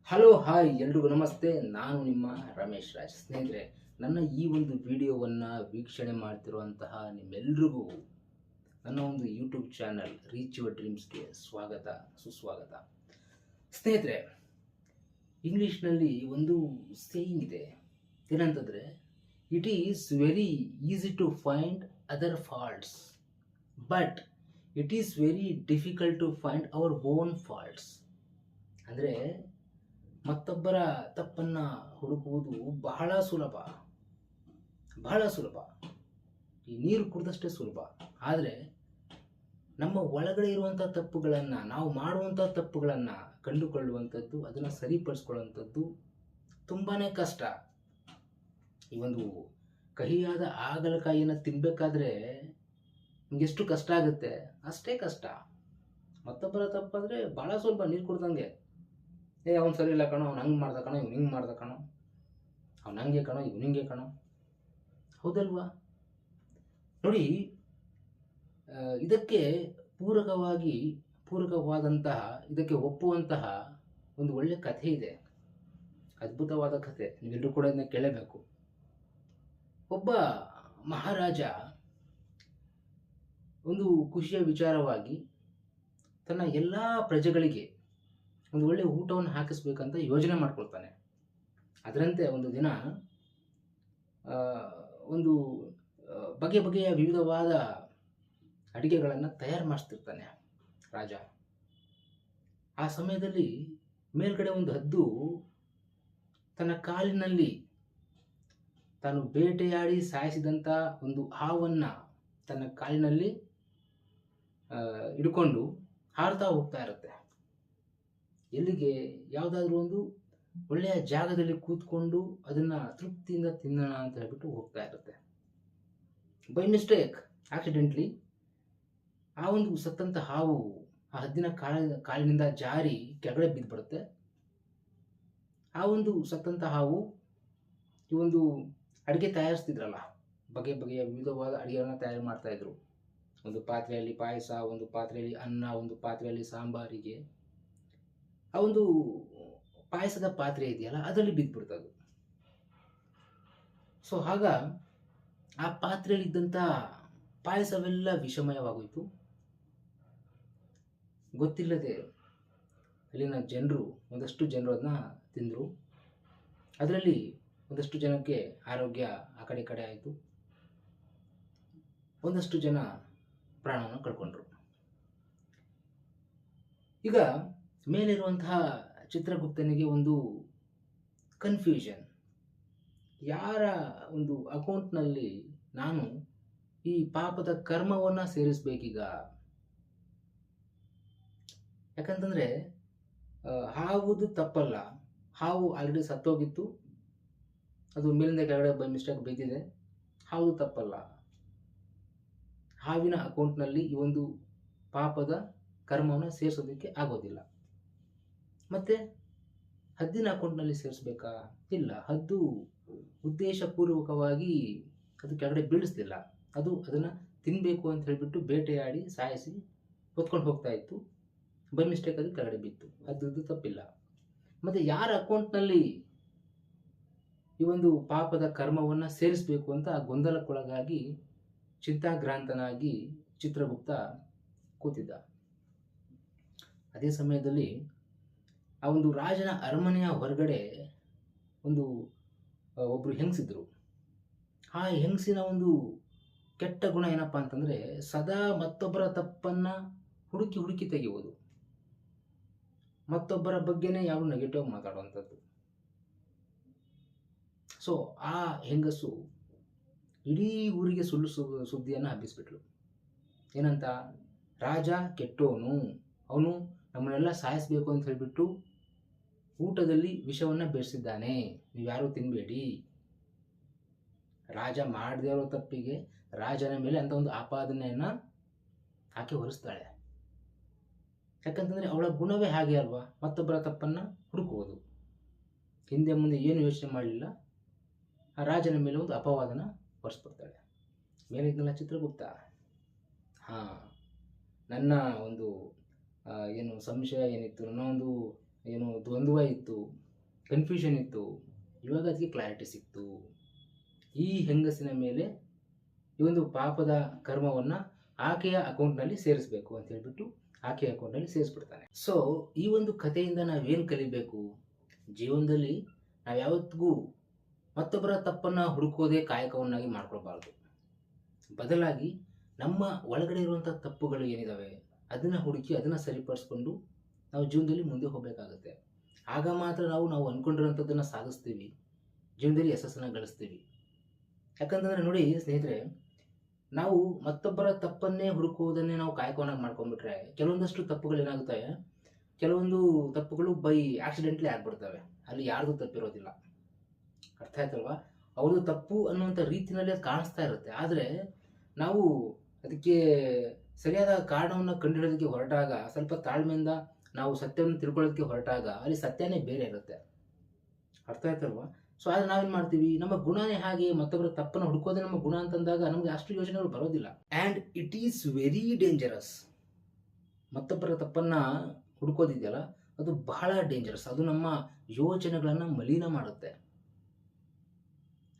Hello hi ಎಲ್ರಿಗೂ ನಮಸ್ತೆ. ನಾನು ನಿಮ್ಮ ರಮೇಶ್ ರಾಜ್. ಸ್ನೇಹಿತರೆ, ನನ್ನ ಈ ಒಂದು ವಿಡಿಯೋವನ್ನು ವೀಕ್ಷಣೆ ಮಾಡ್ತಿರುವಂತಹ ನಿಮ್ಮೆಲ್ರಿಗೂ ನನ್ನ ಒಂದು ಯೂಟ್ಯೂಬ್ ಚಾನಲ್ ರೀಚ್ ಯುವರ್ ಡ್ರೀಮ್ಸ್ಗೆ ಸ್ವಾಗತ, ಸುಸ್ವಾಗತ. ಸ್ನೇಹಿತರೆ, ಇಂಗ್ಲೀಷ್ನಲ್ಲಿ ಒಂದು ಸೇಯಿಂಗ್ ಇದೆ. ಏನಂತಂದರೆ, it is very easy to find other faults but it is very difficult to find our own faults. ಅಂದರೆ ಮತ್ತೊಬ್ಬರ ತಪ್ಪನ್ನು ಹುಡುಕುವುದು ಬಹಳ ಸುಲಭ, ಬಹಳ ಸುಲಭ, ಈ ನೀರು ಕುಡಿದಷ್ಟೇ ಸುಲಭ. ಆದರೆ ನಮ್ಮ ಒಳಗಡೆ ಇರುವಂಥ ತಪ್ಪುಗಳನ್ನು, ನಾವು ಮಾಡುವಂಥ ತಪ್ಪುಗಳನ್ನು ಕಂಡುಕೊಳ್ಳುವಂಥದ್ದು, ಅದನ್ನು ಸರಿಪಡಿಸ್ಕೊಳ್ಳುವಂಥದ್ದು ತುಂಬಾ ಕಷ್ಟ. ಈ ಒಂದು ಕಹಿಯಾದ ಹಾಗಲಕಾಯಿಯನ್ನು ತಿನ್ನಬೇಕಾದ್ರೆ ನಿಮಗೆಷ್ಟು ಕಷ್ಟ ಆಗುತ್ತೆ ಅಷ್ಟೇ ಕಷ್ಟ. ಮತ್ತೊಬ್ಬರ ತಪ್ಪಾದರೆ ಭಾಳ ಸುಲಭ, ನೀರು ಕುಡ್ದಂಗೆ. ಅವ್ನು ಸರಿ ಇಲ್ಲ ಕಣೋ, ಅವ್ನು ಹಂಗೆ ಮಾಡ್ದ ಕಣೋ, ಇವ್ನು ಹಿಂಗೆ ಮಾಡ್ದ ಕಣೋ, ಅವ್ನು ಹಂಗೆ ಕಣೋ, ಇವ್ನು ಹಿಂಗೆ ಕಣೋ, ಹೌದಲ್ವಾ? ನೋಡಿ, ಇದಕ್ಕೆ ಪೂರಕವಾದಂತಹ, ಇದಕ್ಕೆ ಒಪ್ಪುವಂತಹ ಒಂದು ಒಳ್ಳೆ ಕಥೆ ಇದೆ, ಅದ್ಭುತವಾದ ಕಥೆ. ನೀವೆಲ್ಲರೂ ಕೂಡ ಇದನ್ನ ಕೇಳಬೇಕು. ಒಬ್ಬ ಮಹಾರಾಜ ಒಂದು ಖುಷಿಯ ವಿಚಾರವಾಗಿ ತನ್ನ ಎಲ್ಲ ಪ್ರಜೆಗಳಿಗೆ ಒಂದು ಒಳ್ಳೆ ಊಟವನ್ನು ಹಾಕಿಸ್ಬೇಕಂತ ಯೋಜನೆ ಮಾಡ್ಕೊಳ್ತಾನೆ. ಅದರಂತೆ ಒಂದು ದಿನ ಒಂದು ಬಗೆ ಬಗೆಯ ವಿವಿಧವಾದ ಅಡಿಗೆಗಳನ್ನು ತಯಾರು ಮಾಡಿಸ್ತಿರ್ತಾನೆ ರಾಜ. ಆ ಸಮಯದಲ್ಲಿ ಮೇಲ್ಗಡೆ ಒಂದು ಹದ್ದು ತನ್ನ ಕಾಲಿನಲ್ಲಿ ತಾನು ಬೇಟೆಯಾಡಿ ಸಾಯಿಸಿದಂಥ ಒಂದು ಹಾವನ್ನು ತನ್ನ ಕಾಲಿನಲ್ಲಿ ಹಿಡ್ಕೊಂಡು ಹಾರ್ತಾ ಹೋಗ್ತಾ ಇರುತ್ತೆ. ಎಲ್ಲಿಗೆ? ಯಾವುದಾದ್ರೂ ಒಂದು ಒಳ್ಳೆಯ ಜಾಗದಲ್ಲಿ ಕೂತ್ಕೊಂಡು ಅದನ್ನು ತೃಪ್ತಿಯಿಂದ ತಿನ್ನೋಣ ಅಂತ ಹೇಳ್ಬಿಟ್ಟು ಹೋಗ್ತಾ ಇರುತ್ತೆ. ಬೈ ಮಿಸ್ಟೇಕ್, ಆಕ್ಸಿಡೆಂಟ್ಲಿ ಆ ಒಂದು ಸತ್ತಂಥ ಹಾವು ಆ ಹದ್ದಿನ ಕಾಲಿನಿಂದ ಜಾರಿ ಕೆಳಗಡೆ ಬಿದ್ದುಬಿಡುತ್ತೆ. ಆ ಒಂದು ಸತ್ತಂಥ ಹಾವು ಈ ಒಂದು ಅಡುಗೆ ತಯಾರಿಸ್ತಿದ್ರಲ್ಲ, ಬಗೆ ಬಗೆಯ ವಿವಿಧವಾದ ಅಡುಗೆಗಳನ್ನ ತಯಾರು ಮಾಡ್ತಾಯಿದ್ರು. ಒಂದು ಪಾತ್ರೆಯಲ್ಲಿ ಪಾಯಸ, ಒಂದು ಪಾತ್ರೆಯಲ್ಲಿ ಅನ್ನ, ಒಂದು ಪಾತ್ರೆಯಲ್ಲಿ ಸಾಂಬಾರಿಗೆ. ಆ ಒಂದು ಪಾಯಸದ ಪಾತ್ರೆ ಇದೆಯಲ್ಲ, ಅದರಲ್ಲಿ ಬಿದ್ದುಬಿಡ್ತದು. ಸೊ ಆಗ ಆ ಪಾತ್ರೆಯಲ್ಲಿದ್ದಂಥ ಪಾಯಸವೆಲ್ಲ ವಿಷಮಯವಾಗೋಯ್ತು. ಗೊತ್ತಿಲ್ಲದೆ ಅಲ್ಲಿನ ಒಂದಷ್ಟು ಜನರು ಅದನ್ನ ತಿಂದರು. ಅದರಲ್ಲಿ ಒಂದಷ್ಟು ಜನಕ್ಕೆ ಆರೋಗ್ಯ ಆ ಕಡೆ ಆಯಿತು, ಒಂದಷ್ಟು ಜನ ಪ್ರಾಣವನ್ನು ಕಳ್ಕೊಂಡ್ರು. ಈಗ ಮೇಲಿರುವಂತಹ ಚಿತ್ರಗುಪ್ತನಿಗೆ ಒಂದು ಕನ್ಫ್ಯೂಷನ್, ಯಾರ ಒಂದು ಅಕೌಂಟ್ನಲ್ಲಿ ನಾನು ಈ ಪಾಪದ ಕರ್ಮವನ್ನು ಸೇರಿಸ್ಬೇಕೀಗ? ಯಾಕಂತಂದರೆ ಹಾವುದು ತಪ್ಪಲ್ಲ, ಹಾವು ಆಲ್ರೆಡಿ ಸತ್ತೋಗಿತ್ತು, ಅದು ಮೇಲಿಂದ ಕೆಳಗಡೆ ಬೈ ಮಿಸ್ಟೇಕ್ ಬಿದ್ದಿದೆ, ಹಾವು ತಪ್ಪಲ್ಲ. ಹಾವಿನ ಅಕೌಂಟ್ನಲ್ಲಿ ಈ ಒಂದು ಪಾಪದ ಕರ್ಮವನ್ನು ಸೇರಿಸೋದಕ್ಕೆ ಆಗೋದಿಲ್ಲ. ಮತ್ತೆ ಹದ್ದಿನ ಅಕೌಂಟ್ನಲ್ಲಿ ಸೇರಿಸ್ಬೇಕಾ? ಇಲ್ಲ, ಹದ್ದು ಉದ್ದೇಶಪೂರ್ವಕವಾಗಿ ಅದು ಕೆಳಗಡೆ ಬೀಳಿಸ್ಲಿಲ್ಲ, ಅದು ಅದನ್ನು ತಿನ್ನಬೇಕು ಅಂತ ಹೇಳಿಬಿಟ್ಟು ಬೇಟೆಯಾಡಿ ಸಾಯಿಸಿ ಹೊತ್ಕೊಂಡು ಹೋಗ್ತಾ ಇತ್ತು. ಬೈ ಮಿಸ್ಟೇಕ್ ಅದು ಕೆಳಗಡೆ ಬಿತ್ತು, ಅದು ತಪ್ಪಿಲ್ಲ. ಮತ್ತು ಯಾರ ಅಕೌಂಟ್ನಲ್ಲಿ ಈ ಒಂದು ಪಾಪದ ಕರ್ಮವನ್ನು ಸೇರಿಸಬೇಕು ಅಂತ ಗೊಂದಲಕ್ಕೊಳಗಾಗಿ ಚಿಂತಾಗ್ರಾಂತನಾಗಿ ಚಿತ್ರಗುಪ್ತ ಕೂತಿದ್ದ. ಅದೇ ಸಮಯದಲ್ಲಿ ಆ ಒಂದು ರಾಜನ ಅರಮನೆಯ ಹೊರಗಡೆ ಒಬ್ಬರು ಹೆಂಗಸಿದ್ರು. ಆ ಹೆಂಗಸಿನ ಒಂದು ಕೆಟ್ಟ ಗುಣ ಏನಪ್ಪ ಅಂತಂದರೆ, ಸದಾ ಮತ್ತೊಬ್ಬರ ತಪ್ಪನ್ನು ಹುಡುಕಿ ತೆಗೆಯುವುದು, ಮತ್ತೊಬ್ಬರ ಬಗ್ಗೆನೇ ಯಾರು ನೆಗೆಟಿವ್ ಮಾತಾಡುವಂಥದ್ದು. ಸೊ ಆ ಹೆಂಗಸು ಇಡೀ ಊರಿಗೆ ಸುಳ್ಳು ಸುದ್ದಿಯನ್ನು ಹಬ್ಬಿಸ್ಬಿಟ್ಲು. ಏನಂತ? ರಾಜ ಕೆಟ್ಟೋನು, ಅವನು ನಮ್ಮನ್ನೆಲ್ಲ ಸಾಯಿಸಬೇಕು ಅಂತ ಹೇಳಿಬಿಟ್ಟು ಊಟದಲ್ಲಿ ವಿಷವನ್ನು ಬೆರೆಸಿದ್ದಾನೆ, ನೀವ್ಯಾರೂ ತಿನ್ನಬೇಡಿ. ರಾಜ ಮಾಡದೇ ಇರೋ ತಪ್ಪಿಗೆ ರಾಜನ ಮೇಲೆ ಅಂತ ಒಂದು ಆಪಾದನೆಯನ್ನು ಆಕೆ ಹೊರಿಸ್ತಾಳೆ. ಯಾಕಂತಂದರೆ ಅವಳ ಗುಣವೇ ಹಾಗೆ ಅಲ್ವಾ, ಮತ್ತೊಬ್ಬರ ತಪ್ಪನ್ನು ಹುಡುಕುವುದು, ಹಿಂದೆ ಮುಂದೆ ಏನು ಯೋಚನೆ ಮಾಡಲಿಲ್ಲ, ಆ ರಾಜನ ಮೇಲೆ ಒಂದು ಅಪವಾದನ ಹೊರಿಸ್ಬಿಡ್ತಾಳೆ. ಮೇಲಿದ್ನಲ್ಲ ಚಿತ್ರಗುಪ್ತ, ನನ್ನ ಒಂದು ಏನು ಸಂಶಯ ಏನಿತ್ತು, ನನ್ನ ಒಂದು ಏನು ದ್ವಂದ್ವ ಇತ್ತು, ಕನ್ಫ್ಯೂಷನ್ ಇತ್ತು. ಇವಾಗ ಅದಕ್ಕೆ ಕ್ಲಾರಿಟಿ ಸಿಕ್ತು. ಈ ಹೆಂಗಸಿನ ಮೇಲೆ ಈ ಒಂದು ಪಾಪದ ಕರ್ಮವನ್ನು ಆಕೆಯ ಅಕೌಂಟ್ನಲ್ಲಿ ಸೇರಿಸಬೇಕು ಅಂತ ಹೇಳ್ಬಿಟ್ಟು ಆಕೆಯ ಅಕೌಂಟ್ನಲ್ಲಿ ಸೇರಿಸ್ಬಿಡ್ತಾನೆ. ಸೊ ಈ ಒಂದು ಕಥೆಯಿಂದ ನಾವೇನು ಕಲಿಬೇಕು? ಜೀವನದಲ್ಲಿ ನಾವು ಯಾವತ್ತಿಗೂ ಮತ್ತೊಬ್ಬರ ತಪ್ಪನ್ನು ಹುಡುಕೋದೇ ಕಾಯಕವನ್ನಾಗಿ ಮಾಡ್ಕೊಳ್ಬಾರ್ದು. ಬದಲಾಗಿ ನಮ್ಮ ಒಳಗಡೆ ಇರುವಂಥ ತಪ್ಪುಗಳು ಏನಿದ್ದಾವೆ ಅದನ್ನು ಹುಡುಕಿ ಅದನ್ನು ಸರಿಪಡಿಸ್ಕೊಂಡು ನಾವು ಜೀವನದಲ್ಲಿ ಮುಂದೆ ಹೋಗಬೇಕಾಗುತ್ತೆ. ಆಗ ಮಾತ್ರ ನಾವು ಅಂದ್ಕೊಂಡಿರೋಂಥದ್ದನ್ನು ಸಾಧಿಸ್ತೀವಿ, ಜೀವನದಲ್ಲಿ ಯಶಸ್ಸನ್ನು ಗಳಿಸ್ತೀವಿ. ಯಾಕಂತಂದರೆ ನೋಡಿ ಸ್ನೇಹಿತರೆ, ನಾವು ಮತ್ತೊಬ್ಬರ ತಪ್ಪನ್ನೇ ಹುಡುಕುವುದನ್ನೇ ನಾವು ಕಾಯಕವನ್ನಾಗಿ ಮಾಡ್ಕೊಂಡ್ಬಿಟ್ರೆ ಕೆಲವೊಂದಷ್ಟು ತಪ್ಪುಗಳು ಏನಾಗುತ್ತವೆ, ಕೆಲವೊಂದು ತಪ್ಪುಗಳು ಬೈ ಆಕ್ಸಿಡೆಂಟ್ಲಿ ಆಗ್ಬಿಡ್ತವೆ. ಅಲ್ಲಿ ಯಾರ್ದು ತಪ್ಪಿರೋದಿಲ್ಲ. ಅರ್ಥ ಆಯ್ತಲ್ವಾ? ಅವ್ರದ್ದು ತಪ್ಪು ಅನ್ನುವಂಥ ರೀತಿಯಲ್ಲಿ ಅದು ಕಾಣಿಸ್ತಾ ಇರುತ್ತೆ. ಆದರೆ ನಾವು ಅದಕ್ಕೆ ಸರಿಯಾದ ಕಾರಣವನ್ನು ಕಂಡುಹಿಡೋದಕ್ಕೆ ಹೊರಟಾಗ, ಸ್ವಲ್ಪ ತಾಳ್ಮೆಯಿಂದ ನಾವು ಸತ್ಯವನ್ನು ತಿಳ್ಕೊಳ್ಳೋದಕ್ಕೆ ಹೊರಟಾಗ ಅಲ್ಲಿ ಸತ್ಯನೇ ಬೇರೆ ಇರುತ್ತೆ. ಅರ್ಥ ಆಯ್ತಲ್ವಾ? ಸೊ ಆದರೆ ನಾವೇನು ಮಾಡ್ತೀವಿ, ನಮ್ಮ ಗುಣನೇ ಹಾಗೆ, ಮತ್ತೊಬ್ಬರ ತಪ್ಪನ್ನು ಹುಡುಕೋದೇ ನಮ್ಮ ಗುಣ ಅಂತಂದಾಗ ನಮಗೆ ಅಷ್ಟು ಯೋಚನೆಗಳು ಬರೋದಿಲ್ಲ. And it is very dangerous. ಮತ್ತೊಬ್ಬರ ತಪ್ಪನ್ನು ಹುಡುಕೋದಿದೆಯಲ್ಲ, ಅದು ಬಹಳ ಡೇಂಜರಸ್. ಅದು ನಮ್ಮ ಯೋಚನೆಗಳನ್ನು ಮಲಿನ ಮಾಡುತ್ತೆ.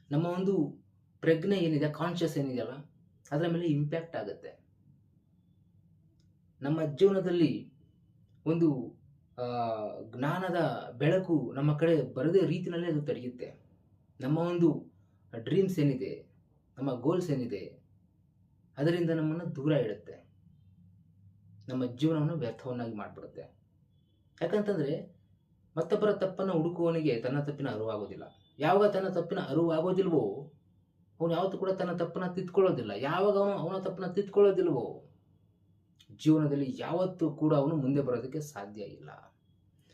ನಮ್ಮ ಒಂದು ಪ್ರಜ್ಞೆ ಏನಿದೆ, ಕಾನ್ಷಿಯಸ್ ಏನಿದೆಯಲ್ಲ, ಅದರ ಮೇಲೆ ಇಂಪ್ಯಾಕ್ಟ್ ಆಗುತ್ತೆ. ನಮ್ಮ ಜೀವನದಲ್ಲಿ ಒಂದು ಜ್ಞಾನದ ಬೆಳಕು ನಮ್ಮ ಕಡೆ ಬರದೇ ರೀತಿಯಲ್ಲಿ ಅದು ತಡೆಯುತ್ತೆ. ನಮ್ಮ ಒಂದು ಡ್ರೀಮ್ಸ್ ಏನಿದೆ, ನಮ್ಮ ಗೋಲ್ಸ್ ಏನಿದೆ, ಅದರಿಂದ ನಮ್ಮನ್ನು ದೂರ ಇಡುತ್ತೆ. ನಮ್ಮ ಜೀವನವನ್ನು ವ್ಯರ್ಥವನ್ನಾಗಿ ಮಾಡಿಬಿಡುತ್ತೆ. ಯಾಕಂತಂದರೆ ಮತ್ತೊಬ್ಬರ ತಪ್ಪನ್ನು ಹುಡುಕುವವನಿಗೆ ತನ್ನ ತಪ್ಪಿನ ಅರಿವಾಗೋದಿಲ್ಲ. ಯಾವಾಗ ತನ್ನ ತಪ್ಪಿನ ಅರಿವಾಗೋದಿಲ್ವೋ ಅವನು ಯಾವತ್ತೂ ಕೂಡ ತನ್ನ ತಪ್ಪನ್ನು ತಿದ್ಕೊಳ್ಳೋದಿಲ್ಲ. ಯಾವಾಗ ಅವನ ತಪ್ಪನ್ನು ತಿದ್ಕೊಳ್ಳೋದಿಲ್ವೋ ಜೀವನದಲ್ಲಿ ಯಾವತ್ತೂ ಕೂಡ ಅವನು ಮುಂದೆ ಬರೋದಕ್ಕೆ ಸಾಧ್ಯ ಇಲ್ಲ.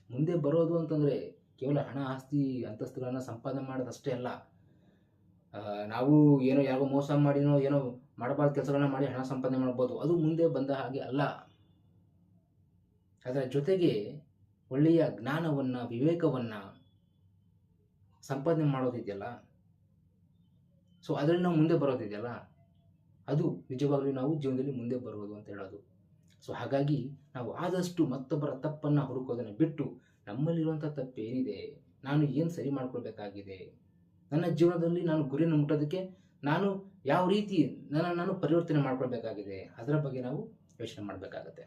ಮುಂದೆ ಬರೋದು ಅಂತಂದರೆ ಕೇವಲ ಹಣ, ಆಸ್ತಿ, ಅಂತಸ್ತುಗಳನ್ನು ಸಂಪಾದನೆ ಮಾಡೋದಷ್ಟೇ ಅಲ್ಲ. ನಾವು ಏನೋ ಯಾರಿಗೋ ಮೋಸ ಮಾಡಿನೋ ಏನೋ ಮಾಡಬಾರ್ದು ಕೆಲಸಗಳನ್ನ ಮಾಡಿ ಹಣ ಸಂಪಾದನೆ ಮಾಡ್ಬೋದು, ಅದು ಮುಂದೆ ಬಂದ ಹಾಗೆ ಅಲ್ಲ. ಅದರ ಜೊತೆಗೆ ಒಳ್ಳೆಯ ಜ್ಞಾನವನ್ನು, ವಿವೇಕವನ್ನು ಸಂಪಾದನೆ ಮಾಡೋದಿದೆಯಲ್ಲ, ಸೊ ಅದರಲ್ಲಿ ನಾವು ಮುಂದೆ ಬರೋದಿದೆಯಲ್ಲ, ಅದು ನಿಜವಾಗ್ಲೂ ನಾವು ಜೀವನದಲ್ಲಿ ಮುಂದೆ ಬರೋದು ಅಂತ ಹೇಳೋದು. ಸೊ ಹಾಗಾಗಿ ನಾವು ಆದಷ್ಟು ಮತ್ತೊಬ್ಬರ ತಪ್ಪನ್ನು ಹುಡುಕೋದನ್ನು ಬಿಟ್ಟು ನಮ್ಮಲ್ಲಿರುವಂಥ ತಪ್ಪು ಏನಿದೆ, ನಾನು ಏನು ಸರಿ ಮಾಡ್ಕೊಳ್ಬೇಕಾಗಿದೆ, ನನ್ನ ಜೀವನದಲ್ಲಿ ನಾನು ಗುರಿಯನ್ನು ಮುಟ್ಟೋದಕ್ಕೆ ನಾನು ಯಾವ ರೀತಿ ನಾನು ಪರಿವರ್ತನೆ ಮಾಡ್ಕೊಳ್ಬೇಕಾಗಿದೆ, ಅದರ ಬಗ್ಗೆ ನಾವು ಯೋಚನೆ ಮಾಡಬೇಕಾಗತ್ತೆ.